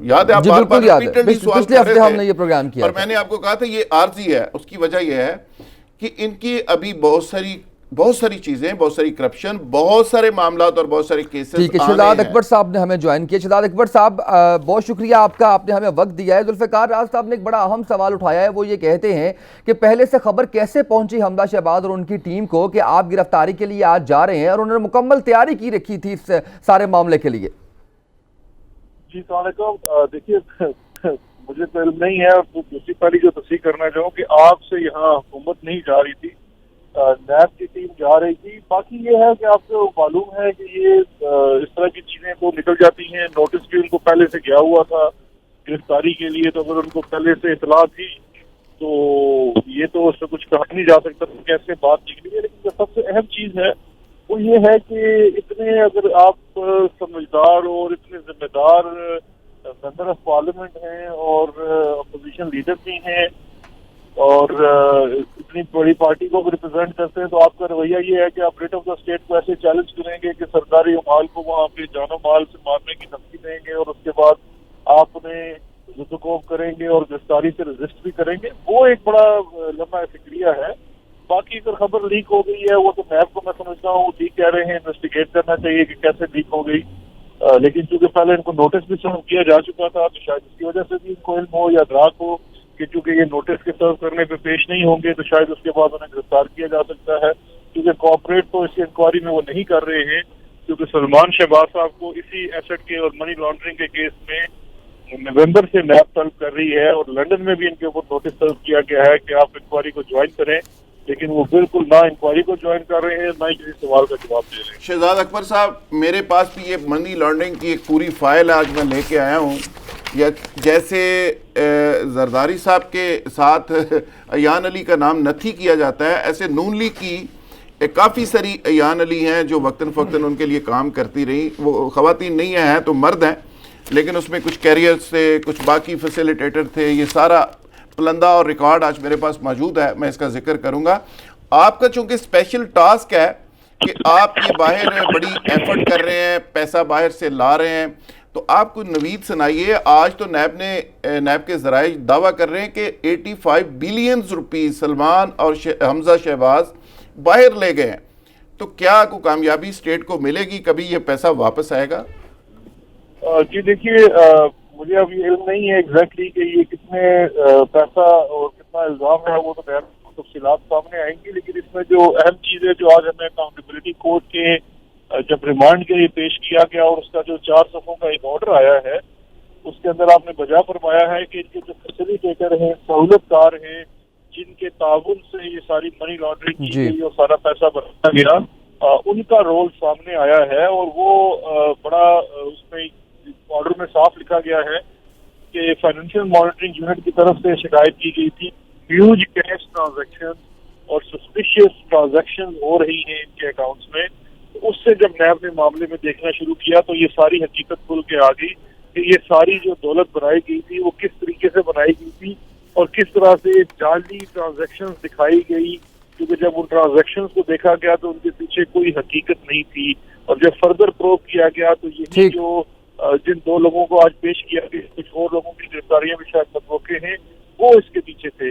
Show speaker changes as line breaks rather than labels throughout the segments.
یاد ہے آپ
جی
بار
بالکل
بار
یاد ہے،
repeatedly سوال
پچھلے
کر
ہفتے
رہے
ہم
تھے
نے یہ پروگرام کیا
اور
تھا۔
میں نے آپ کو کہا تھا یہ عارضی ہے. اس کی وجہ یہ ہے کہ ان کی ابھی بہت ساری چیزیں، بہت ساری کرپشن، بہت سارے معاملات اور بہت سارے کیسز
ٹھیک ہے،
آنے
شہزاد
ہیں.
اکبر صاحب نے ہمیں جوائن کیا. شہزاد اکبر صاحب بہت شکریہ آپ کا، آپ نے ہمیں وقت دیا ہے. ذوالفقار راز صاحب نے ایک بڑا اہم سوال اٹھایا ہے. وہ یہ کہتے ہیں کہ پہلے سے خبر کیسے پہنچی حمزہ شہباز اور ان کی ٹیم کو کہ آپ گرفتاری کے لیے آج جا رہے ہیں، اور انہوں نے مکمل تیاری کی رکھی تھی اس سارے معاملے کے لیے؟
جی السلام علیکم. دیکھیے مجھے تو علم نہیں ہے. دوسری پہلی جو تصحیح کرنا چاہوں کہ آپ سے یہاں حکومت نہیں جا رہی تھی، نیب کی ٹیم جا رہی تھی. باقی یہ ہے کہ آپ کو معلوم ہے کہ یہ اس طرح کی چیزیں تو نکل جاتی ہیں. نوٹس بھی ان کو پہلے سے گیا ہوا تھا گرفتاری کے لیے، تو اگر ان کو پہلے سے اطلاع تھی تو یہ تو اس سے کچھ کہا نہیں جا سکتا کیسے بات نکلی ہے. لیکن جو سب سے اہم چیز ہے وہ یہ ہے کہ اتنے اگر آپ سمجھدار اور اتنے ذمہ دار ممبر آف پارلیمنٹ ہیں اور اپوزیشن لیڈر بھی ہیں اور اتنی بڑی پارٹی کو ریپرزینٹ کرتے ہیں، تو آپ کا رویہ یہ ہے کہ آپ ریٹ آف دا اسٹیٹ کو ایسے چیلنج کریں گے کہ سرکاری مال کو وہاں پہ جان و مال سے مارنے کی دھمکی دیں گے اور اس کے بعد آپ انہیں زدوکوب کریں گے اور گرفتاری سے رجسٹ بھی کریں گے. وہ ایک بڑا لمحہ فکریہ ہے. باقی اگر خبر لیک ہو گئی ہے وہ تو نیب کو میں سمجھتا ہوں لیک کہہ رہے ہیں، انویسٹیگیٹ کرنا چاہیے کہ کیسے لیک ہو گئی. لیکن چونکہ پہلے ان کو نوٹس بھی سرو کیا جا چکا تھا تو شاید اس کی وجہ سے بھی ان کو علم ہو یا ادراک ہو کہ چونکہ یہ نوٹس کے سرو کرنے پہ پیش نہیں ہوں گے تو شاید اس کے بعد انہیں گرفتار کیا جا سکتا ہے. کیونکہ کوآپریٹ تو اس انکوائری میں وہ نہیں کر رہے ہیں، کیونکہ سلمان شہباز صاحب کو اسی ایسٹ کے اور منی لانڈرنگ کے کیس میں نومبر سے نیب طلب کر رہی ہے اور لندن میں بھی ان کے اوپر نوٹس طلب کیا گیا ہے کہ آپ انکوائری کو جوائن کریں. لیکن وہ بالکل نہ انکوائری کو جوائن کر رہے ہیں، نہ ہی کسی سوال کا جواب دے رہے ہیں.
شہزاد اکبر صاحب، میرے پاس بھی یہ منی لانڈرنگ کی ایک پوری فائل آج میں لے کے آیا ہوں. یا جیسے زرداری صاحب کے ساتھ ایان علی کا نام نتھی کیا جاتا ہے، ایسے نون لیگ کی کافی ساری ایان علی ہیں جو وقتاً فوقتاً ان کے لیے کام کرتی رہی. وہ خواتین نہیں ہیں تو مرد ہیں، لیکن اس میں کچھ کیریئر سے کچھ باقی فیسیلیٹیٹر تھے. یہ سارا پلندہ اور ریکارڈ آج میرے پاس موجود ہے، میں اس کا ذکر کروں گا. آپ کا چونکہ اسپیشل ٹاسک ہے کہ آپ یہ باہر بڑی ایفرٹ کر رہے ہیں، پیسہ باہر سے لا رہے ہیں، تو آپ کو نوید سنائیے. آج تو نیب کے ذرائع دعویٰ کر رہے ہیں کہ 85 بلین روپیز سلمان اور حمزہ شہباز باہر لے گئے ہیں. تو کیا کوئی کامیابی اسٹیٹ کو ملے گی؟ کبھی یہ پیسہ واپس آئے گا؟
جی دیکھیے، مجھے اب یہ علم نہیں ہے ایگزیکٹلی کہ یہ کتنے پیسہ اور کتنا الزام ہے، وہ تو خیر تفصیلات سامنے آئیں گی. لیکن اس میں جو اہم چیز ہے جو آج ہمیں اکاؤنٹیبلٹی کورٹ کے جب ریمانڈ کے لیے پیش کیا گیا اور اس کا جو 4 صفحوں کا ایک آرڈر آیا ہے، اس کے اندر آپ نے بجا فرمایا ہے کہ ان کے جو فیسیلیٹیٹر ہیں، سہولت کار ہیں، جن کے تعاون سے یہ ساری منی لانڈرنگ کی گئی اور سارا پیسہ بنایا گیا، ان کا رول سامنے آیا ہے. اور وہ بڑا اس میں آرڈر میں صاف لکھا گیا ہے کہ فائنینشیل مانیٹرنگ یونٹ کی طرف سے شکایت کی گئی تھی ہیوج کیش ٹرانزیکشن اور سسپیشیس ٹرانزیکشن ہو رہی ہیں ان کے اکاؤنٹس میں. اس سے جب نیب نے معاملے میں دیکھنا شروع کیا تو یہ ساری حقیقت کھل کے آ گئی کہ یہ ساری جو دولت بنائی گئی تھی وہ کس طریقے سے بنائی گئی تھی اور کس طرح سے جعلی ٹرانزیکشن دکھائی گئی. کیونکہ جب ان ٹرانزیکشن کو دیکھا گیا تو ان کے پیچھے کوئی حقیقت نہیں تھی، اور جب فردر پروب کیا گیا تو یہی جو جن 2 لوگوں کو آج پیش کیا گیا، کچھ اور لوگوں کی گرفتاریاں بھی شاید متوقع ہیں، وہ اس کے پیچھے تھے.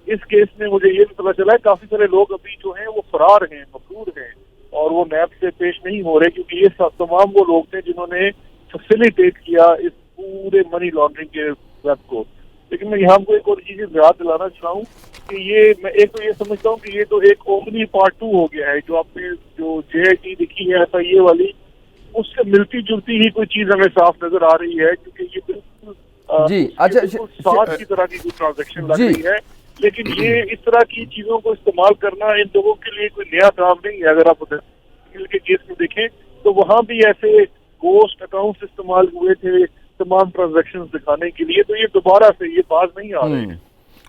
اس کیس میں مجھے یہ بھی پتا چلا ہے کافی سارے لوگ ابھی جو ہیں وہ فرار ہیں، مفرور ہیں، اور وہ نیب سے پیش نہیں ہو رہے، کیونکہ یہ تمام وہ لوگ تھے جنہوں نے فیسیلیٹیٹ کیا اس پورے منی لانڈرنگ کے ویب کو. لیکن میں یہاں کو ایک اور چیز یاد دلانا چاہوں کہ یہ میں ایک تو یہ سمجھتا ہوں کہ یہ تو ایک اوپنی پارٹ 2 ہو گیا ہے. جو آپ نے جو JIT دکھی ہے FIA والی، اس سے ملتی جلتی ہی کوئی چیز ہمیں صاف نظر آ رہی ہے، کیونکہ یہ بالکل ساتھ کی طرح کی کوئی ٹرانزیکشن لگ رہی ہے. لیکن یہ اس طرح کی چیزوں کو استعمال کرنا ان لوگوں کے لیے کوئی نیا کام نہیں ہے. اگر آپ کے کیس میں دیکھیں تو وہاں بھی ایسے گوسٹ اکاؤنٹس استعمال ہوئے تھے تمام ٹرانزیکشن دکھانے کے لیے. تو یہ دوبارہ سے یہ باز نہیں آ رہے ہیں.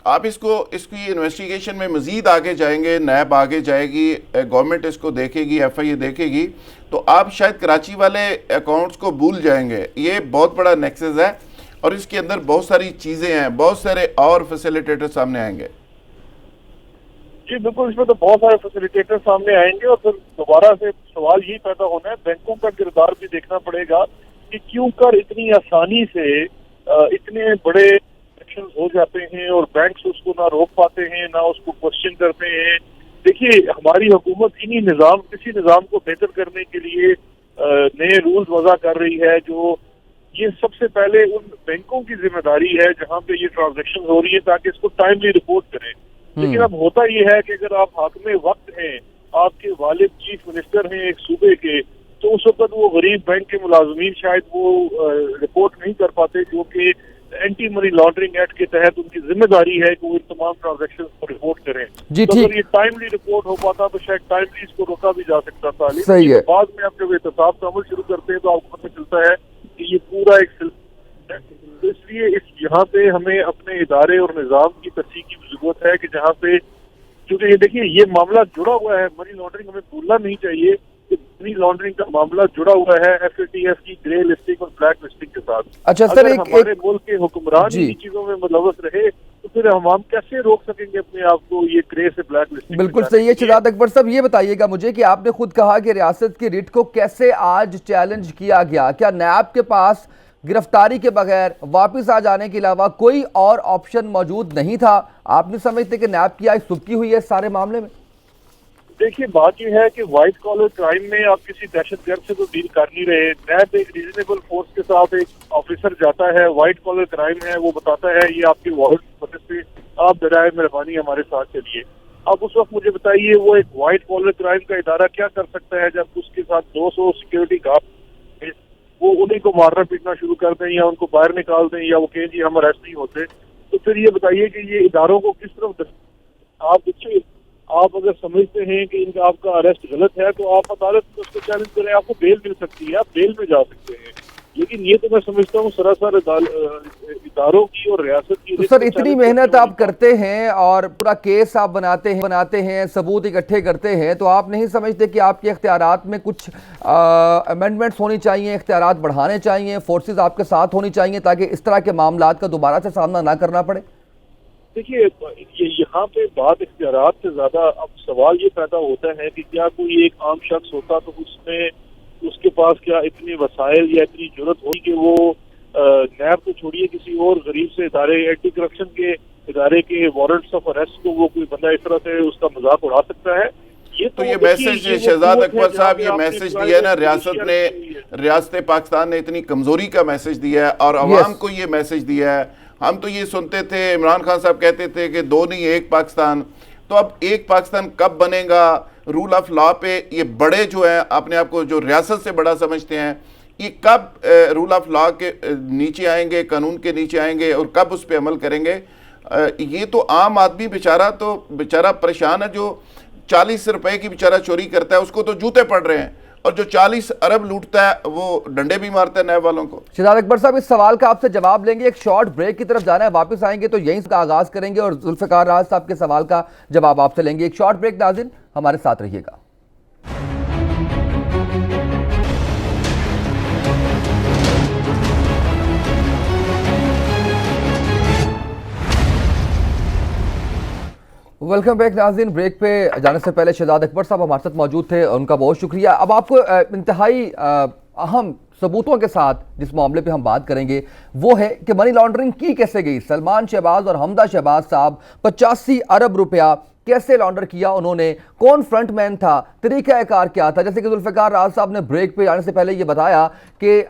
آپ اس کی انویسٹیگیشن میں مزید آگے جائیں گے، نیب آگے جائے گی، گورنمنٹ اس کو دیکھے گی، FIA دیکھے گی، تو آپ شاید کراچی والے اکاؤنٹس کو بھول جائیں گے. یہ بہت بڑا نیکسس ہے اور اس کے اندر بہت ساری چیزیں ہیں، بہت سارے اور فیسیلیٹیٹر سامنے آئیں گے.
جی بالکل، اس میں تو بہت سارے فیسیلیٹیٹر سامنے آئیں گے. اور پھر دوبارہ سے سوال یہی پیدا ہونا ہے، بینکوں کا کردار بھی دیکھنا پڑے گا کہ کیوں کر اتنی آسانی سے اتنے بڑے ایکشن ہو جاتے ہیں اور بینکس اس کو نہ روک پاتے ہیں نہ اس کو کوشچن کرتے ہیں. دیکھیے ہماری حکومت کسی نظام کو بہتر کرنے کے لیے نئے رولز وضع کر رہی ہے. جو یہ سب سے پہلے ان بینکوں کی ذمہ داری ہے جہاں پہ یہ ٹرانزیکشن ہو رہی ہے تاکہ اس کو ٹائملی رپورٹ کریں. لیکن اب ہوتا یہ ہے کہ اگر آپ حاکم وقت ہیں, آپ کے والد چیف منسٹر ہیں ایک صوبے کے, تو اس وقت وہ غریب بینک کے ملازمین شاید وہ رپورٹ نہیں کر پاتے, جو کہ اینٹی منی لانڈرنگ ایکٹ کے تحت ان کی ذمہ داری ہے کہ وہ ان تمام ٹرانزیکشن کو رپورٹ کریں.
جی
تو
ٹھیک,
اگر یہ ٹائملی رپورٹ ہو پاتا تو شاید ٹائملی اس کو روکا بھی جا سکتا تھا.
صحیح ہے.
لیکن بعد میں آپ جب احتساب کا عمل شروع کرتے ہیں تو آپ کو پتہ چلتا ہے کہ یہ پورا ایک سلسلہ ہے. تو اس لیے یہاں پہ ہمیں اپنے ادارے اور نظام کی تصحیح کی ضرورت ہے کہ جہاں پہ, کیونکہ یہ دیکھیے یہ معاملہ جڑا ہوا ہے, منی لانڈرنگ ہمیں بھولنا نہیں چاہیے کہ منی لانڈرنگ کا معاملہ جڑا ہوا ہے FATF کی گرے لسٹنگ اور بلیک لسٹنگ کے ساتھ.
اچھا سر,
اگر ہمارے ملک کے حکمران
جی
ان چیزوں میں ملوث رہے تو پھر ہم کیسے روک سکیں گے اپنے آپ کو یہ گرے سے بلیک لسٹنگ.
بالکل صحیح ہے. شہزاد اکبر صاحب یہ بتائیے گا مجھے کہ آپ نے خود کہا کہ ریاست کی ریٹ کو کیسے آج چیلنج کیا گیا, کیا نیب کے پاس گرفتاری کے بغیر واپس آ جانے کے علاوہ کوئی اور آپشن موجود نہیں تھا؟ آپ نہیں سمجھتے کہ نیب کی آج سبکی ہوئی ہے اس سارے معاملے میں؟
دیکھیے بات یہ ہے کہ وائٹ کالر کرائم میں آپ کسی دہشت گرد سے تو ڈیل کر نہیں رہے. نیب ایک ریزنیبل فورس کے ساتھ ایک آفیسر جاتا ہے, وائٹ کالر کرائم ہے, وہ بتاتا ہے یہ آپ کے وارنٹ کی وجہ سے, آپ برائے مہربانی ہمارے ساتھ چلیے. اب اس وقت مجھے بتائیے وہ ایک وائٹ کالر کرائم کا ادارہ کیا کر سکتا ہے جب اس کے ساتھ 200 سیکورٹی گارڈ وہ انہیں کو مارنا پیٹنا شروع کر دیں یا ان کو باہر نکال دیں یا وہ کہیں جی ہم اریسٹ نہیں ہوتے. تو پھر یہ بتائیے کہ یہ اداروں کو کس طرف آپ اگر سمجھتے ہیں کہ ان کا آپ کا اریسٹ غلط ہے تو آپ عدالت میں اس کو چیلنج کریں, آپ کو بیل مل سکتی ہے, آپ بیل میں جا سکتے ہیں. لیکن یہ تو میں سمجھتا ہوں سراسر اداروں کی اور ریاست کی.
تو سر اتنی محنت آپ کرتے ہیں اور پورا کیس آپ بناتے ہیں, ثبوت اکٹھے کرتے ہیں, تو آپ نہیں سمجھتے کہ آپ کے اختیارات میں کچھ امینڈمنٹس ہونی چاہیے, اختیارات بڑھانے چاہیے, فورسز آپ کے ساتھ ہونی چاہیے تاکہ اس طرح کے معاملات کا دوبارہ سے سامنا نہ کرنا پڑے؟
دیکھیے یہاں پہ بات اختیارات سے زیادہ اب سوال یہ پیدا ہوتا ہے کہ کیا کوئی ایک عام شخص ہوتا تو اس کے پاس کیا اتنے وسائل یا اتنی ضرورت ہوئی کہ وہ نیب کو چھوڑیے کسی اور غریب سے ادارے, اینٹی کرپشن کے ادارے کے وارنٹس آف اریسٹ کو وہ کوئی بندہ اس طرح سے اس کا مذاق اڑا سکتا ہے؟
تو یہ میسج شہزاد اکبر صاحب یہ میسج دیا ہے نا ریاست نے, ریاست پاکستان نے اتنی کمزوری کا میسج دیا ہے اور عوام کو یہ میسج دیا ہے. ہم تو یہ سنتے تھے, عمران خان صاحب کہتے تھے کہ دو نہیں ایک پاکستان. تو اب ایک پاکستان کب بنے گا؟ رول آف لا پہ یہ بڑے جو ہیں اپنے آپ کو جو ریاست سے بڑا سمجھتے ہیں, یہ کب رول آف لا کے نیچے آئیں گے, قانون کے نیچے آئیں گے اور کب اس پہ عمل کریں گے؟ یہ تو عام آدمی بیچارہ پریشان ہے جو 40 روپے کی بیچارہ چوری کرتا ہے, اس کو تو جوتے پڑ رہے ہیں, اور جو 40 ارب لوٹتا ہے وہ ڈنڈے بھی مارتا ہے نیب والوں کو.
شہزاد اکبر صاحب اس سوال کا آپ سے جواب لیں گے, ایک شارٹ بریک کی طرف جانا ہے, واپس آئیں گے تو یہیں کا آغاز کریں گے اور ذوالفقار راز صاحب کے سوال کا جواب آپ سے لیں گے. ایک شارٹ بریک, ناظرین ہمارے ساتھ رہیے گا. ویلکم بیک ناظرین. بریک پہ جانے سے پہلے شہزاد اکبر صاحب ہمارے ساتھ موجود تھے, ان کا بہت شکریہ. اب آپ کو انتہائی اہم ثبوتوں کے ساتھ جس معاملے پہ ہم بات کریں گے وہ ہے کہ منی لانڈرنگ کی کیسے گئی. سلمان شہباز اور حمزہ شہباز صاحب 85 ارب روپیہ کیسے لانڈر کیا انہوں نے, کون فرنٹ مین تھا, طریقہ کار کیا تھا. جیسے کہ ذوالفقار راز صاحب نے بریک پہ جانے سے پہلے یہ بتایا کہ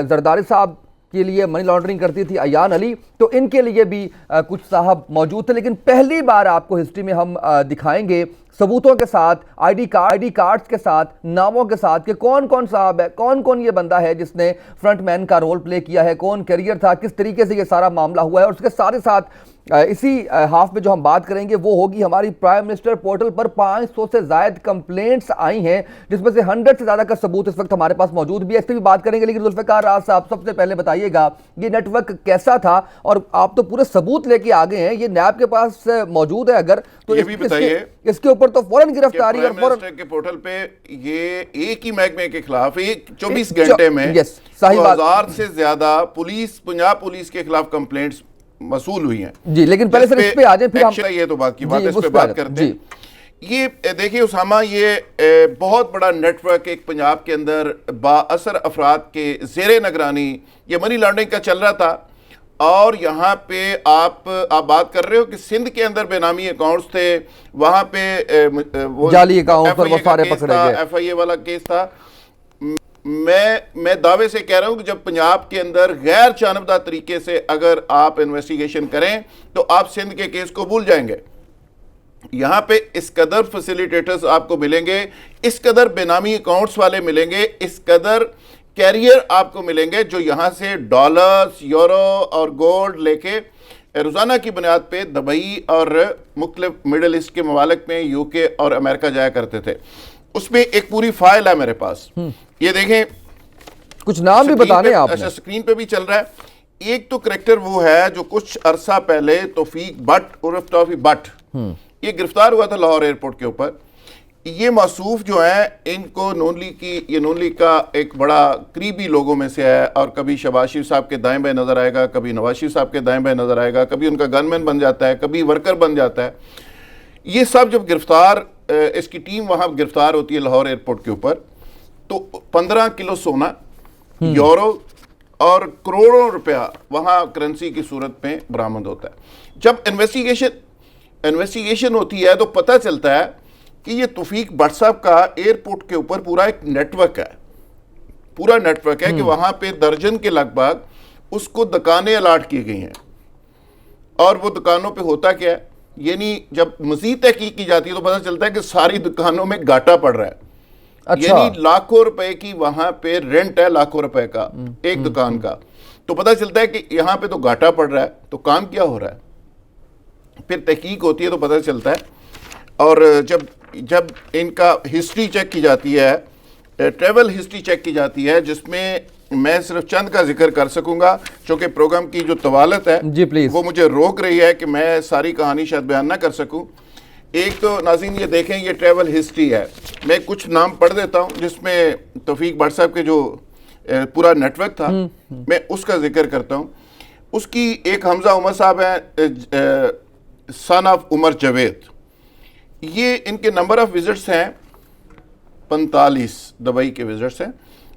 زرداری صاحب کے لیے منی لانڈرنگ کرتی تھی ایان علی, تو ان کے لیے بھی کچھ صاحب موجود تھے. لیکن پہلی بار آپ کو ہسٹری میں ہم دکھائیں گے ثبوتوں کے ساتھ, آئی ڈی کارڈز کے ساتھ, ناموں کے ساتھ کہ کون صاحب ہے, کون یہ بندہ ہے جس نے فرنٹ مین کا رول پلے کیا ہے, کون کیریئر تھا, کس طریقے سے یہ سارا معاملہ ہوا ہے. اور اس کے ساتھ اسی ہاف میں جو ہم بات کریں گے وہ ہوگی ہماری پرائم منسٹر پورٹل پر 500 سے زائد کمپلینٹس آئی ہیں جس میں سے 100 سے زیادہ کا ثبوت اس وقت ہمارے پاس موجود بھی ہے, اس پہ بھی بات کریں گے. لیکن ذوالفقار راز صاحب سب سے پہلے بتائیے گا یہ نیٹ ورک کیسا تھا, اور آپ تو پورے ثبوت لے کے آگے ہیں, یہ نیب کے پاس موجود ہے اگر تو
یہ بھی بتائیے
اس کے اوپر تو فوراً گرفتاری اور
پرائم منسٹر کے پورٹل پہ یہ ایک ہی محکمے کے خلاف 24 گھنٹے میں 2000 سے زیادہ پنجاب پولیس کے خلاف کمپلینٹس موصول ہوئی ہیں.
جی لیکن پہلے سر اس پہ آجیں پھر ہم
یہ تو بات کی بات ہے, اس پہ بات کرتے ہیں. یہ دیکھیے اسامہ, یہ بہت بڑا نیٹ ورک ایک پنجاب کے اندر با اثر افراد کے زیر نگرانی یہ منی لانڈرنگ کا چل رہا تھا, اور یہاں پہ آپ بات کر رہے ہو کہ سندھ کے اندر بے نامی اکاؤنٹس تھے, وہاں پہ
جعلی اکاؤنٹ پر وہ سارے پکڑے گئے,
ایف آئی اے والا کیس تھا. میں دعوے سے کہہ رہا ہوں کہ جب پنجاب کے اندر غیر جانبدار طریقے سے اگر آپ انویسٹیگیشن کریں تو آپ سندھ کے کیس کو بھول جائیں گے. یہاں پہ اس قدر فیسیلیٹیٹرز آپ کو ملیں گے, اس قدر بے نامی اکاؤنٹس والے ملیں گے, اس قدر کیریئر آپ کو ملیں گے جو یہاں سے ڈالرز, یورو اور گولڈ لے کے روزانہ کی بنیاد پہ دبئی اور مختلف مڈل ایسٹ کے ممالک میں, یو کے اور امریکہ جایا کرتے تھے. اس میں ایک پوری فائل ہے میرے پاس, یہ دیکھیں,
کچھ نام بھی بتانے آپ نے.
اچھا سکرین پہ بھی چل رہا ہے. ایک تو کریکٹر وہ ہے جو کچھ عرصہ پہلے توفیق بٹ عرف توفیق بٹ یہ گرفتار ہوا تھا لاہور ایئرپورٹ کے اوپر. یہ موصوف جو ہیں ان کو نون لیگ کا ایک بڑا قریبی لوگوں میں سے ہے, اور کبھی شہباز شریف صاحب کے دائیں بائیں نظر آئے گا, کبھی نواز شریف صاحب کے دائیں بائیں نظر آئے گا, کبھی ان کا گن مین بن جاتا ہے, کبھی ورکر بن جاتا ہے. یہ سب جب گرفتار, اس کی ٹیم وہاں گرفتار ہوتی ہے لاہور ایئرپورٹ کے اوپر, تو 15 کلو سونا, یورو اور کروڑوں روپیہ وہاں کرنسی کی صورت میں برآمد ہوتا ہے. جب انویسٹیگیشن ہوتی ہے تو پتہ چلتا ہے کہ یہ توفیق بٹ صاحب کا ایئرپورٹ کے اوپر پورا ایک نیٹ ورک ہے, کہ وہاں پہ درجن کے لگ بھگ اس کو دکانیں الاٹ کی گئی ہیں. اور وہ دکانوں پہ ہوتا کیا ہے, یعنی جب مزید تحقیق کی جاتی ہے تو پتہ چلتا ہے کہ ساری دکانوں میں گھاٹا پڑ رہا ہے. یعنی لاکھوں روپے کی وہاں پہ رینٹ ہے, لاکھوں روپے کا ایک دکان کا. تو پتہ چلتا ہے کہ یہاں پہ تو گھاٹا پڑ رہا ہے, تو کام کیا ہو رہا ہے. پھر تحقیق ہوتی ہے تو پتہ چلتا ہے. اور جب ان کا ہسٹری چیک کی جاتی ہے, ٹریول ہسٹری چیک کی جاتی ہے, جس میں میں صرف چند کا ذکر کر سکوں گا چونکہ پروگرام کی جو طوالت ہے
جی پلیز
وہ مجھے روک رہی ہے کہ میں ساری کہانی شاید بیان نہ کر سکوں. ایک تو ناظرین یہ دیکھیں, یہ ٹریول ہسٹری ہے, میں کچھ نام پڑھ دیتا ہوں جس میں توفیق بٹ صاحب کے جو پورا نیٹ ورک تھا میں اس کا ذکر کرتا ہوں. اس کی ایک حمزہ عمر صاحب ہیں, سن آف عمر جاوید. یہ ان کے نمبر آف وزٹس ہیں 45 دبئی کے وزٹس ہیں,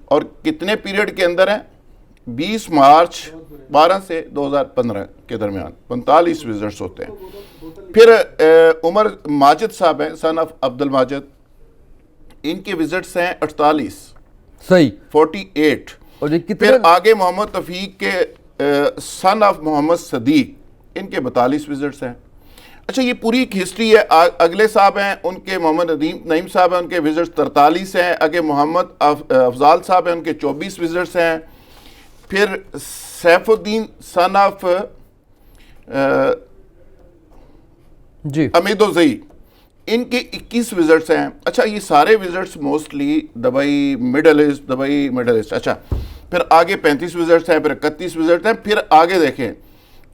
اور کتنے پیریڈ کے اندر ہیں, 20 مارچ 12 سے 2015 کے درمیان 45 وزٹس ہوتے ہیں. پھر عمر ماجد صاحب ہیں, سن آف عبد الماجد, ان کے وزٹس ہیں 48
صحیح
48. پھر آگے محمد توفیق کے سن آف محمد صدیق, ان کے 42 وزٹس ہیں. اچھا یہ پوری ایک ہسٹری ہے. اگلے صاحب ہیں ان کے محمد نعیم صاحب ہیں, ان کے وزٹس 43 ہیں. آگے محمد افضال صاحب ہیں, ان کے 24 وزٹس ہیں. پھر سیف الدین سن آف
جی
امید و زئی, ان کے 21 وزٹس ہیں. اچھا یہ سارے visits mostly Dubai middle east. اچھا پھر آگے 35 وزٹس ہیں, پھر 31 وزٹس ہیں. پھر آگے دیکھیں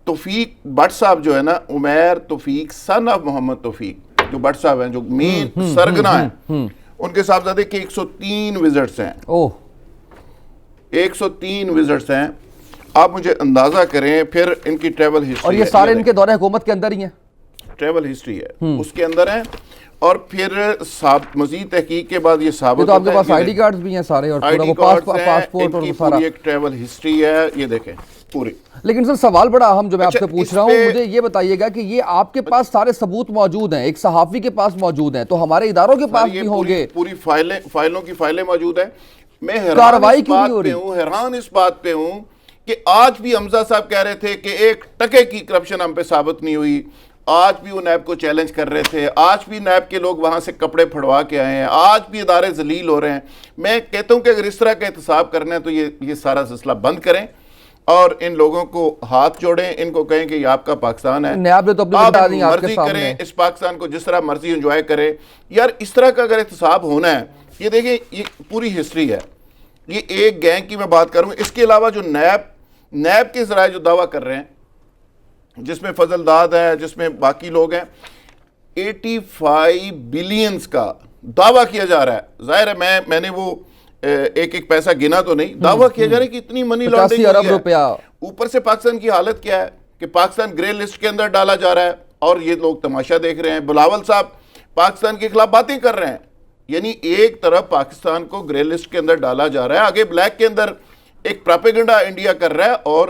توفیق بٹ صاحب جو ہے نا, عمیر توفیق سن آف محمد توفیق جو بٹ صاحب ہیں, جو مین سرگنا ہیں, ان کے صاحبزادے کے 103 وزٹس ہیں. 103 وزٹس ہیں. آپ مجھے اندازہ کریں پھر ان کی ٹریول ہسٹری,
اور یہ سارے ان کے دور حکومت کے اندر ہی ہیں,
ٹریول ہسٹری ہے اس کے اندر ہیں. اور پھر مزید تحقیق کے بعد یہ ثابت
تو آپ کے پاس آئی ڈی کارڈز بھی ہیں سارے, اور پورا وہ پاسپورٹ اور سارا,
پوری ایک ٹریول ہسٹری ہے, یہ دیکھیں پوری.
لیکن سر سوال بڑا اہم جو میں آپ سے پوچھ رہا ہوں, مجھے یہ بتائیے گا کہ یہ آپ کے پاس سارے ثبوت موجود ہیں, ایک صحافی کے پاس موجود ہیں, تو ہمارے اداروں کے پاس بھی ہوں گے,
پوری فائلوں کی فائلیں موجود ہیں. میں حیران اس بات پہ ہوں کہ آج بھی حمزہ صاحب کہہ رہے تھے کہ ایک ٹکے کی کرپشن ہم پہ ثابت نہیں ہوئی. آج بھی وہ نیب کو چیلنج کر رہے تھے, آج بھی نیب کے لوگ وہاں سے کپڑے پھڑوا کے آئے ہیں, آج بھی ادارے ذلیل ہو رہے ہیں. میں کہتا ہوں کہ اگر اس طرح کا احتساب کرنا ہے تو یہ سارا سلسلہ بند کریں اور ان لوگوں کو ہاتھ جوڑیں, ان کو کہیں کہ یہ آپ کا پاکستان ہے,
نیب نے تو اپنی بتا دی آپ کے سامنے,
کریں اس پاکستان کو جس طرح مرضی انجوائے کرے. یار اس طرح کا اگر احتساب ہونا ہے, یہ دیکھیں یہ پوری ہسٹری ہے. یہ ایک گینگ کی میں بات کروں. اس کے علاوہ جو نیب کے ذرائع جو دعویٰ کر رہے ہیں, جس میں فضل داد ہے, جس میں باقی لوگ ہیں, 85 بلینز کا دعویٰ کیا جا رہا ہے. ظاہر ہے میں نے وہ ایک پیسہ گنا تو نہیں, دعویٰ کیا جا رہا ہے کہ اتنی منی لانڈرنگ
85 ارب روپیہ.
اوپر سے پاکستان کی حالت کیا ہے کہ پاکستان گرے لسٹ کے اندر ڈالا جا رہا ہے, اور یہ لوگ تماشا دیکھ رہے ہیں. بلاول صاحب پاکستان کے خلاف باتیں کر رہے ہیں. یعنی ایک طرف پاکستان کو گرے لسٹ کے اندر ڈالا جا رہا ہے, آگے بلیک کے اندر ایک پراپیگنڈا انڈیا کر رہا ہے, اور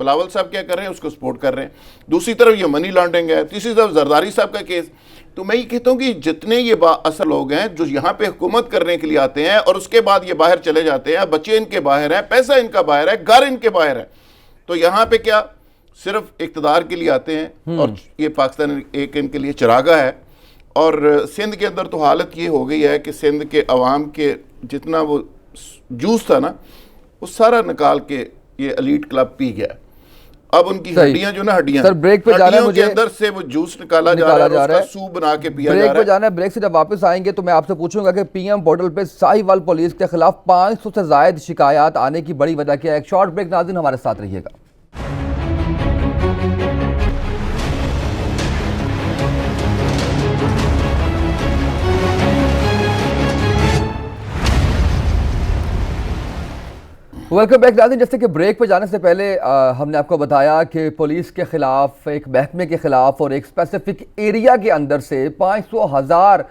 بلاول صاحب کیا کر رہے ہیں, اس کو سپورٹ کر رہے ہیں. دوسری طرف یہ منی لانڈرنگ ہے, تیسری طرف زرداری صاحب کا کیس. تو میں یہ کہتا ہوں کہ جتنے یہ با اثر لوگ ہیں جو یہاں پہ حکومت کرنے کے لیے آتے ہیں اور اس کے بعد یہ باہر چلے جاتے ہیں, بچے ان کے باہر ہیں, پیسہ ان کا باہر ہے, گھر ان کے باہر ہے, تو یہاں پہ کیا صرف اقتدار کے لیے آتے ہیں, اور یہ پاکستان ایک ان کے لیے چراغا ہے. اور سندھ کے اندر تو حالت یہ ہو گئی ہے کہ سندھ کے عوام کے جتنا وہ جوس تھا نا, وہ سارا نکال کے یہ ایلیٹ کلب پی گیا. اب ان کی ہڈیاں جو نا ہڈیاں ہڈیوں کے اندر سے وہ جوس نکالا جا رہا ہے, اس کا سوپ بنا کے پیا جا رہا ہے.
بریک پہ جانا ہے. بریک سے جب واپس آئیں گے تو میں آپ سے پوچھوں گا کہ پی ایم پورٹل پہ ساہیوال پولیس کے خلاف 500 سے زائد شکایات آنے کی بڑی وجہ کیا ہے. ایک شارٹ بریک. ناظرین ہمارے ساتھ رہیے گا. Welcome back. ناظرین جیسے کہ بریک پہ جانے سے پہلے ہم نے آپ کو بتایا کہ پولیس کے خلاف, ایک محکمے کے خلاف اور ایک اسپیسیفک ایریا کے اندر سے 500,000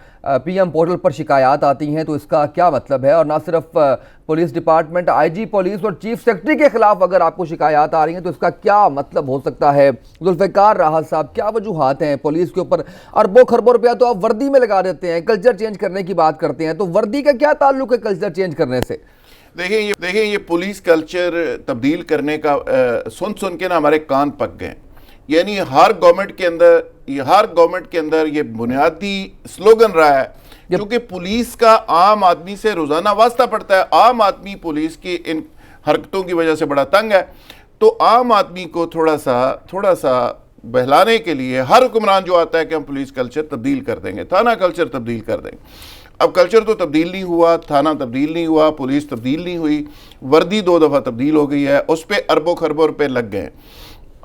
پی ایم پورٹل پر شکایات آتی ہیں. تو اس کا کیا مطلب ہے؟ اور نہ صرف پولیس ڈپارٹمنٹ, آئی جی پولیس اور چیف سیکرٹری کے خلاف اگر آپ کو شکایات آ رہی ہیں تو اس کا کیا مطلب ہو سکتا ہے؟ ذوالفقار راحت صاحب, کیا وجوہات ہیں پولیس کے اوپر اربوں خربوں روپیہ تو آپ وردی میں لگا دیتے ہیں, کلچر چینج کرنے کی بات کرتے ہیں, تو وردی کا کیا تعلق ہے کلچر چینج کرنے سے؟
دیکھیں یہ پولیس کلچر تبدیل کرنے کا سن کے نا ہمارے کان پک گئے. یعنی ہر گورنمنٹ کے اندر یہ بنیادی سلوگن رہا ہے, کیونکہ پولیس کا عام آدمی سے روزانہ واسطہ پڑتا ہے. عام آدمی پولیس کی ان حرکتوں کی وجہ سے بڑا تنگ ہے, تو عام آدمی کو تھوڑا سا بہلانے کے لیے ہر حکمران جو آتا ہے کہ ہم پولیس کلچر تبدیل کر دیں گے, تھانہ کلچر تبدیل کر دیں گے. اب کلچر تو تبدیل نہیں ہوا, تھانہ تبدیل نہیں ہوا, پولیس تبدیل نہیں ہوئی, وردی 2 دفعہ تبدیل ہو گئی ہے, اس پہ اربوں خربوں روپے لگ گئے.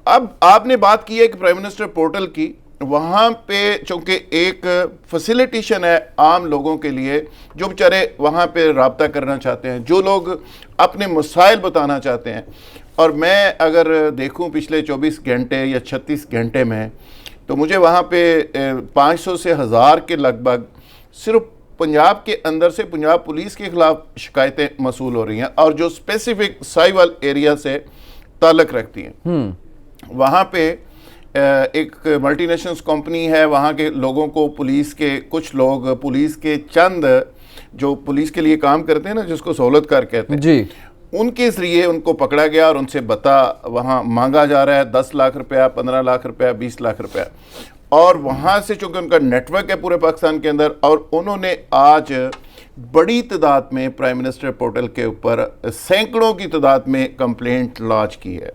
اب آپ نے بات کی ہے کہ پرائم منسٹر پورٹل کی, وہاں پہ چونکہ ایک فیسیلیٹیشن ہے عام لوگوں کے لیے جو بیچارے وہاں پہ رابطہ کرنا چاہتے ہیں, جو لوگ اپنے مسائل بتانا چاہتے ہیں. اور میں اگر دیکھوں پچھلے 24 گھنٹے یا 36 گھنٹے میں, تو مجھے وہاں پہ 500 سے 1000 کے لگ بھگ صرف پنجاب کے اندر سے پنجاب پولیس کے خلاف شکایتیں موصول ہو رہی ہیں, اور جو اسپیسیفک ساہیوال ایریا سے تعلق رکھتی ہیں. وہاں پہ ایک ملٹی نیشنلز کمپنی ہے, وہاں کے لوگوں کو پولیس کے کچھ لوگ, پولیس کے چند جو پولیس کے لیے کام کرتے ہیں نا, جس کو سہولت کار کہتے ہیں,
جی,
ان کے ذریعے ان کو پکڑا گیا اور ان سے بتا وہاں مانگا جا رہا ہے 10 لاکھ روپیہ, 15 لاکھ روپیہ, 20 لاکھ روپیہ. اور وہاں سے چونکہ ان کا نیٹ ورک ہے پورے پاکستان کے اندر, اور انہوں نے آج بڑی تعداد میں پرائم منسٹر پورٹل کے اوپر سینکڑوں کی تعداد میں کمپلینٹ لانچ کی ہے.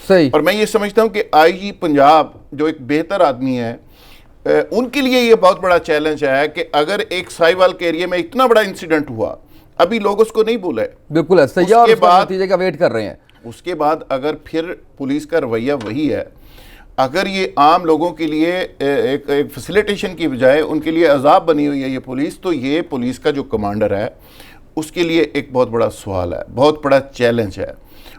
صحیح.
اور میں یہ سمجھتا ہوں کہ آئی جی پنجاب جو ایک بہتر آدمی ہے, ان کے لیے یہ بہت بڑا چیلنج ہے کہ اگر ایک ساہیوال کے ایریا میں اتنا بڑا انسیڈنٹ ہوا, ابھی لوگ اس کو نہیں بھولے,
بالکل ہے, سیاح اور اس کے نتیجے کا ویٹ کر رہے ہیں.
اس کے بعد اگر پھر پولیس کا رویہ وہی ہے, اگر یہ عام لوگوں کے لیے ایک فیسیلیٹیشن کی بجائے ان کے لیے عذاب بنی ہوئی ہے یہ پولیس, تو یہ پولیس کا جو کمانڈر ہے اس کے لیے ایک بہت بڑا سوال ہے, بہت بڑا چیلنج ہے.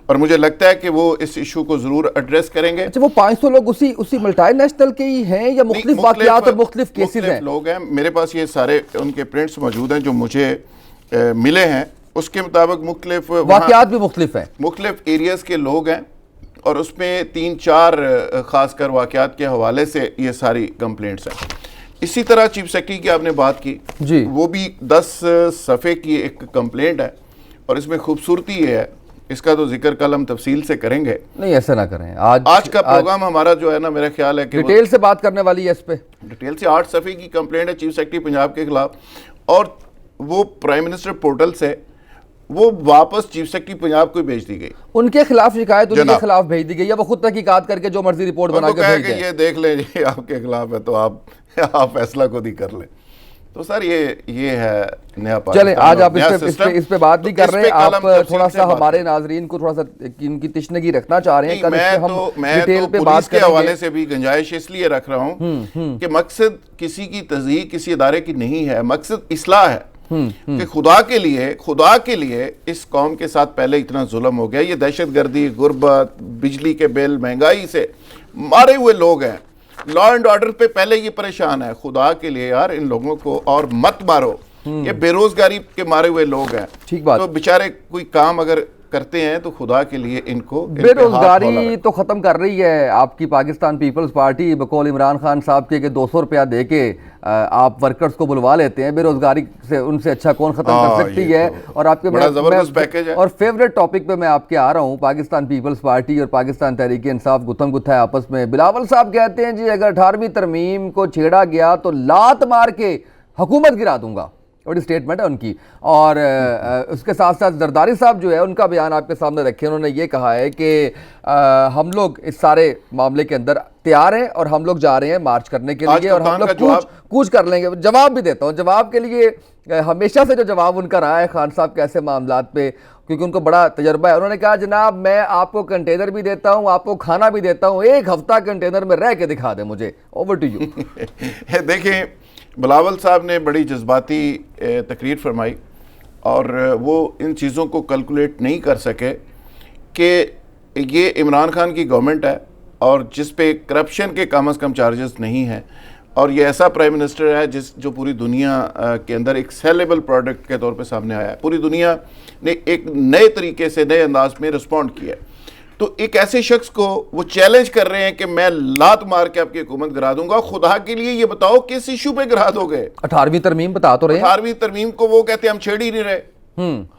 اور مجھے لگتا ہے کہ وہ اس ایشو کو ضرور ایڈریس کریں گے.
اچھا, وہ 500 لوگ اسی ملٹی نیشنل کے ہی ہیں یا مختلف واقعات اور مختلف کیسز ہیں؟
لوگ ہیں, میرے پاس یہ سارے ان کے پرنٹس موجود ہیں جو مجھے ملے ہیں, اس کے مطابق مختلف
واقعات بھی مختلف ہیں,
مختلف ایریاز کے لوگ ہیں, اور اس میں 3-4 خاص کر واقعات کے حوالے سے یہ ساری کمپلینٹس ہیں. اسی طرح چیف سیکرٹری کی آپ نے بات کی,
جی,
وہ بھی 10 صفحے کی ایک کمپلینٹ ہے, اور اس میں خوبصورتی یہ ہے, اس کا تو ذکر کل ہم تفصیل سے کریں گے.
نہیں ایسا نہ کریں,
آج کا پروگرام ہمارا جو ہے نا, میرا خیال ہے کہ
ڈیٹیل سے بات کرنے والی ہے. اس پہ
ڈیٹیل سے 8 صفحے کی کمپلینٹ ہے چیف سیکرٹری پنجاب کے خلاف, اور وہ پرائم منسٹر پورٹل سے وہ واپس چیف سیکرٹری پنجاب کو بھیج دی گئی.
ان کے خلاف شکایت ان کے خلاف بھیج دی گئی, یا وہ خود تحقیقات کر کے جو مرضی رپورٹ بنا کے بھیج دیں؟
یہ دیکھ لیں جی آپ کے خلاف ہے تو آپ فیصلہ خود ہی کر لیں. تو سر یہ ہے نیا پاکستان.
چلیں آج آپ اس پہ بات نہیں کر رہے, آپ تھوڑا سا ہمارے ناظرین کو تھوڑا سا ان کی تشنگی رکھنا چاہ رہے ہیں.
میں تو پولیس کے حوالے سے بھی گنجائش اس لیے رکھ رہا ہوں کہ مقصد کسی کی تضحیق کسی ادارے کی نہیں ہے, مقصد اصلاح ہے. کہ خدا کے لیے اس قوم کے ساتھ پہلے اتنا ظلم ہو گیا, یہ دہشت گردی, غربت, بجلی کے بل, مہنگائی سے مارے ہوئے لوگ ہیں, لا اینڈ آرڈر پہ پہلے یہ پریشان ہے. خدا کے لیے یار ان لوگوں کو اور مت مارو, یہ بے روزگاری کے مارے ہوئے لوگ ہیں.
ٹھیک بات.
تو بیچارے کوئی کام اگر کرتے ہیں تو خدا کے لیے ان کو
بے روزگاری تو ختم کر رہی ہے آپ کی پاکستان پیپلز پارٹی بقول عمران خان صاحب کے کہ 200 روپیہ دے کے آپ ورکرز کو بلوا لیتے ہیں. بے روزگاری سے ان سے اچھا کون ختم کر سکتی ہے. اور آپ کے
بڑا زبردست پیکیج ہے.
اور فیوریٹ ٹاپک پہ میں آپ کے آ رہا ہوں, پاکستان پیپلز پارٹی اور پاکستان تحریک انصاف گتھم گتھا ہے آپس میں. بلاول صاحب کہتے ہیں جی اگر 18ویں ترمیم کو چھیڑا گیا تو لات مار کے حکومت گرا دوں گا. بڑی سٹیٹمنٹ ہے ان کی. اور اس کے ساتھ ساتھ زرداری صاحب جو ہے ان کا بیان آپ کے سامنے رکھے, انہوں نے یہ کہا ہے کہ ہم لوگ اس سارے معاملے کے اندر تیار ہیں اور ہم لوگ جا رہے ہیں مارچ کرنے کے لیے اور ہم لوگ کوچ کر لیں گے. جواب بھی دیتا ہوں, جواب کے لیے ہمیشہ سے جو جواب ان کا رہا ہے خان صاحب کے ایسے معاملات پہ, کیونکہ ان کو بڑا تجربہ ہے. انہوں نے کہا جناب میں آپ کو کنٹینر بھی دیتا ہوں, آپ کو کھانا بھی دیتا ہوں, 1 ہفتہ کنٹینر میں رہ کے دکھا دیں مجھے. Over to you.
دیکھیں بلاول صاحب نے بڑی جذباتی تقریر فرمائی اور وہ ان چیزوں کو کیلکولیٹ نہیں کر سکے کہ یہ عمران خان کی گورنمنٹ ہے اور جس پہ کرپشن کے کم از کم چارجز نہیں ہیں, اور یہ ایسا پرائم منسٹر ہے جو پوری دنیا کے اندر ایک سیلیبل پروڈکٹ کے طور پہ سامنے آیا ہے. پوری دنیا نے ایک نئے طریقے سے نئے انداز میں رسپونڈ کیا ہے. تو ایک ایسے شخص کو وہ چیلنج کر رہے ہیں کہ میں لات مار کے آپ کی حکومت گرا دوں گا. خدا کے لیے یہ بتاؤ کس ایشو پہ گرا دو گے؟
18ویں ترمیم بتا تو رہے ہیں.
18ویں ترمیم کو وہ کہتے ہیں ہم چھیڑ ہی نہیں رہے,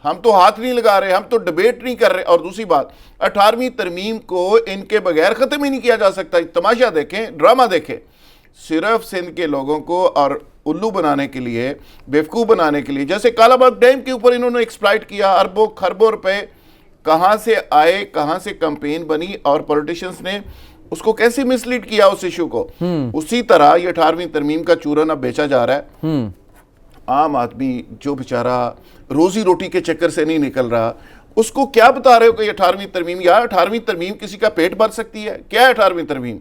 ہم تو ہاتھ نہیں لگا رہے, ہم تو ڈیبیٹ نہیں کر رہے. اور دوسری بات 18ویں ترمیم کو ان کے بغیر ختم ہی نہیں کیا جا سکتا. تماشا دیکھیں, ڈرامہ دیکھیں. صرف سندھ کے لوگوں کو اور الو بنانے کے لیے, بیوقوف بنانے کے لیے, جیسے کالا باغ ڈیم کے اوپر انہوں نے ایکسپلائٹ کیا, اربوں خربوں روپے کہاں سے آئے, کہاں سے کمپین بنی اور پولیٹیشنز نے اس کو کیسے مسلیڈ کیا اس ایشو کو. اسی طرح یہ 18ویں ترمیم کا چورن اب بیچا جا رہا ہے. عام آدمی جو بیچارہ روزی روٹی کے چکر سے نہیں نکل رہا, اس کو کیا بتا رہے ہو کہ یہ 18ویں ترمیم, یا 18ویں ترمیم کسی کا پیٹ بھر سکتی ہے؟ کیا ہے 18ویں ترمیم؟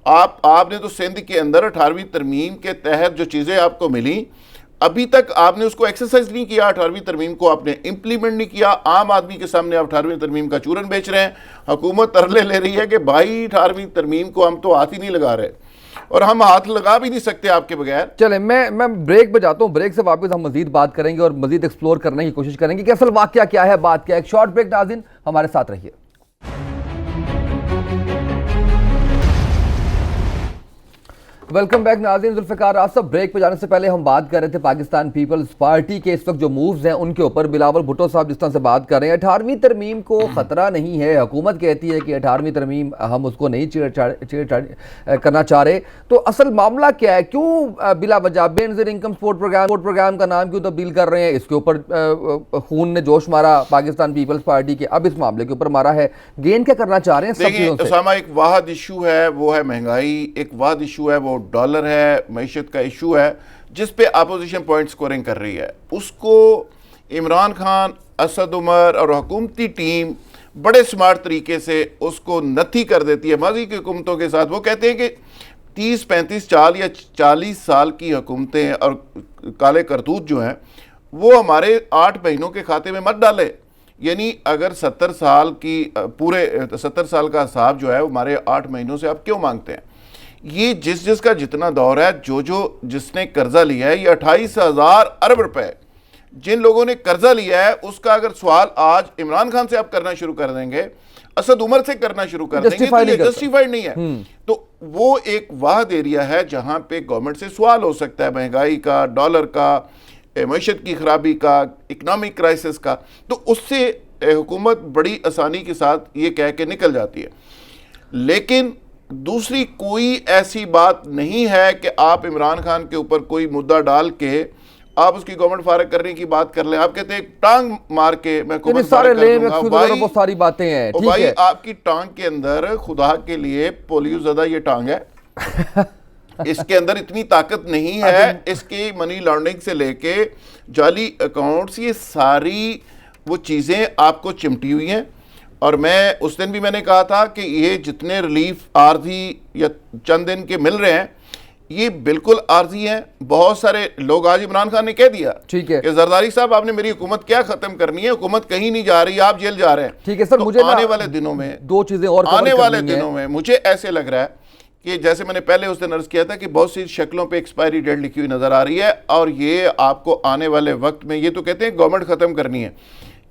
آپ نے تو سندھ کے اندر 18ویں ترمیم کے تحت جو چیزیں آپ کو ملی ابھی تک آپ نے اس کو ایکسرسائز نہیں کیا. 18ویں ترمیم کو آپ نے امپلیمنٹ نہیں کیا. عام آدمی کے سامنے آپ 18ویں ترمیم کا چورن بیچ رہے ہیں. حکومت ترلے لے رہی ہے کہ بھائی 18ویں ترمیم کو ہم تو ہاتھ ہی نہیں لگا رہے, اور ہم ہاتھ لگا بھی نہیں سکتے آپ کے بغیر.
چلیں میں بریک پہ جاتا ہوں, بریک سے واپس ہم مزید بات کریں گے اور مزید ایکسپلور کرنے کی کوشش کریں گے کہ اصل واقعہ کیا ہے, بات کیا ہے. ایک شارٹ بریک ناظرین, ہمارے ساتھ رہیے. ویلکم بیک ناظرین. ذوالفقار آصف, بریک پہ جانے سے پہلے ہم بات کر رہے تھے پاکستان پیپلز پارٹی کے اس وقت جو مووز ہیں ان کے اوپر. بلاول بھٹو صاحب جس طرح سے بات کر رہے ہیں 18ویں ترمیم کو خطرہ نہیں ہے, حکومت کہتی ہے کہ 18ویں ترمیم ہم اس کو نہیں چھیڑ کرنا چاہ رہے, تو اصل معاملہ کیا ہے؟ کیوں بلا وجہ بے نظیر انکم سپورٹ پروگرام کا نام کیوں تبدیل کر رہے ہیں؟ اس کے اوپر خون نے جوش مارا پاکستان پیپلز پارٹی کے, اب اس معاملے کے اوپر مارا ہے. گین کیا کرنا چاہ رہے ہیں سب چیزوں سے؟
اسامہ, ایک واحد ایشو ہے وہ ہے مہنگائی, ایک واحد ایشو ہے وہ ڈالر ہے, معیشت کا ایشو ہے جس پہ اپوزیشن پوائنٹ سکورنگ کر رہی ہے. اس کو عمران خان, اسد عمر اور حکومتی ٹیم بڑے سمارٹ طریقے سے اس کو نتھی کر دیتی ہے ماضی کی حکومتوں کے ساتھ. وہ کہتے ہیں کہ 30 35 40 سال کی حکومتیں اور کالے کرتوت جو ہیں وہ ہمارے 8 مہینوں کے کھاتے میں مت ڈالے. یعنی اگر 70 سال کی پورے 70 سال کا حساب جو ہے وہ ہمارے 8 مہینوں سے آپ کیوں مانگتے ہیں؟ یہ جس کا جتنا دور ہے, جس نے قرضہ لیا ہے, یہ 28,000 ارب روپے جن لوگوں نے قرضہ لیا ہے, اس کا اگر سوال آج عمران خان سے آپ کرنا شروع کر دیں گے, اسد عمر سے کرنا شروع کر دیں گے, تو یہ جسٹیفائیڈ نہیں ہے. تو وہ ایک واحد ایریا ہے جہاں پہ گورنمنٹ سے سوال ہو سکتا ہے مہنگائی کا, ڈالر کا, معیشت کی خرابی کا, اکنامک کرائسس کا. تو اس سے حکومت بڑی آسانی کے ساتھ یہ کہہ کے نکل جاتی ہے. لیکن دوسری کوئی ایسی بات نہیں ہے کہ آپ عمران خان کے اوپر کوئی مدعا ڈال کے آپ اس کی گورنمنٹ فارغ کرنے کی بات کر لیں. آپ کہتے ہیں ٹانگ مار کے میں حکومت فارغ کر دوں گا.
بہت ساری باتیں ہیں.
بھائی آپ کی ٹانگ کے اندر خدا کے لیے پولیو زدہ یہ ٹانگ ہے, اس کے اندر اتنی طاقت نہیں ہے. اس کی منی لانڈرنگ سے لے کے جعلی اکاؤنٹس, یہ ساری وہ چیزیں آپ کو چمٹی ہوئی ہیں. اور میں اس دن بھی میں نے کہا تھا کہ یہ جتنے ریلیف عارضی یا چند دن کے مل رہے ہیں یہ بالکل عارضی ہیں. بہت سارے لوگ, آج عمران خان نے کہہ دیا کہ زرداری صاحب آپ نے میری حکومت کیا ختم کرنی ہے, حکومت کہیں نہیں جا رہی, آپ جیل جا رہے ہیں.
ٹھیک ہے سر, مجھے
آنے والے دنوں میں
دو چیزیں اور
آنے والے دنوں میں مجھے ایسے لگ رہا ہے کہ جیسے میں نے پہلے اس دن عرض کیا تھا کہ بہت سی شکلوں پہ ایکسپائری ڈیٹ لکھی ہوئی نظر آ رہی ہے, اور یہ آپ کو آنے والے وقت میں, یہ تو کہتے ہیں گورنمنٹ ختم کرنی ہے,